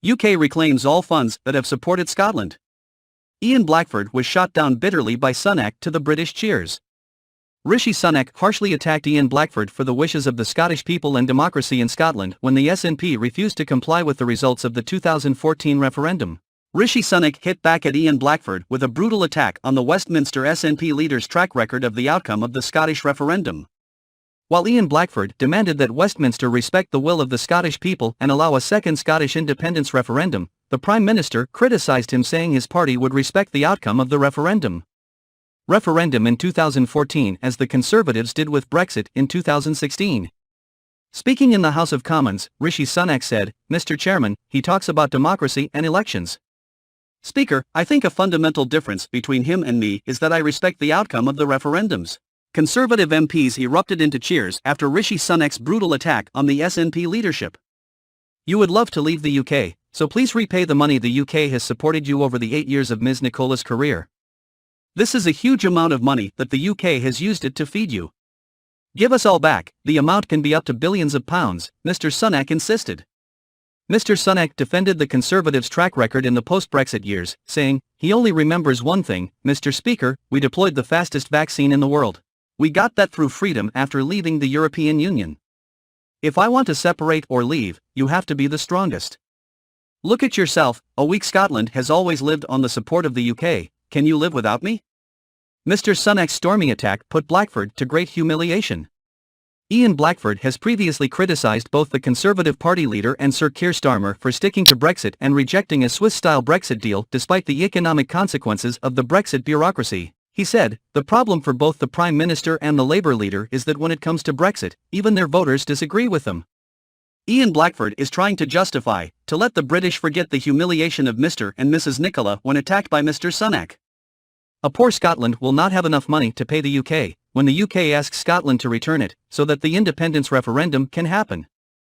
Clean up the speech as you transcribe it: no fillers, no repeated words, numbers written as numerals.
UK reclaims all funds that have supported Scotland. Ian Blackford was shot down bitterly by Sunak to the British cheers. Rishi Sunak harshly attacked Ian Blackford for the wishes of the Scottish people and democracy in Scotland when the SNP refused to comply with the results of the 2014 referendum. Rishi Sunak hit back at Ian Blackford with a brutal attack on the Westminster SNP leader's track record of the outcome of the Scottish referendum. While Ian Blackford demanded that Westminster respect the will of the Scottish people and allow a second Scottish independence referendum, the Prime Minister criticised him, saying his party would respect the outcome of the referendum in 2014, as the Conservatives did with Brexit in 2016. Speaking in the House of Commons, Rishi Sunak said, "Mr. Chairman, he talks about democracy and elections. Speaker, I think a fundamental difference between him and me is that I respect the outcome of the referendums." Conservative MPs erupted into cheers after Rishi Sunak's brutal attack on the SNP leadership. "You would love to leave the UK, so please repay the money the UK has supported you over the 8 years of Ms. Nicola's career. This is a huge amount of money that the UK has used it to feed you. Give us all back, the amount can be up to billions of pounds," Mr. Sunak insisted. Mr. Sunak defended the Conservatives' track record in the post-Brexit years, saying, "He only remembers one thing, Mr. Speaker, we deployed the fastest vaccine in the world. We got that through freedom after leaving the European Union. If I want to separate or leave, you have to be the strongest. Look at yourself, a weak Scotland has always lived on the support of the UK, can you live without me?" Mr. Sunak's storming attack put Blackford to great humiliation. Ian Blackford has previously criticised both the Conservative Party leader and Sir Keir Starmer for sticking to Brexit and rejecting a Swiss-style Brexit deal despite the economic consequences of the Brexit bureaucracy. He said, "The problem for both the Prime Minister and the Labour leader is that when it comes to Brexit, even their voters disagree with them." Ian Blackford is trying to justify, to let the British forget the humiliation of Mr. and Mrs. Nicola when attacked by Mr. Sunak. A poor Scotland will not have enough money to pay the UK, when the UK asks Scotland to return it, so that the independence referendum can happen.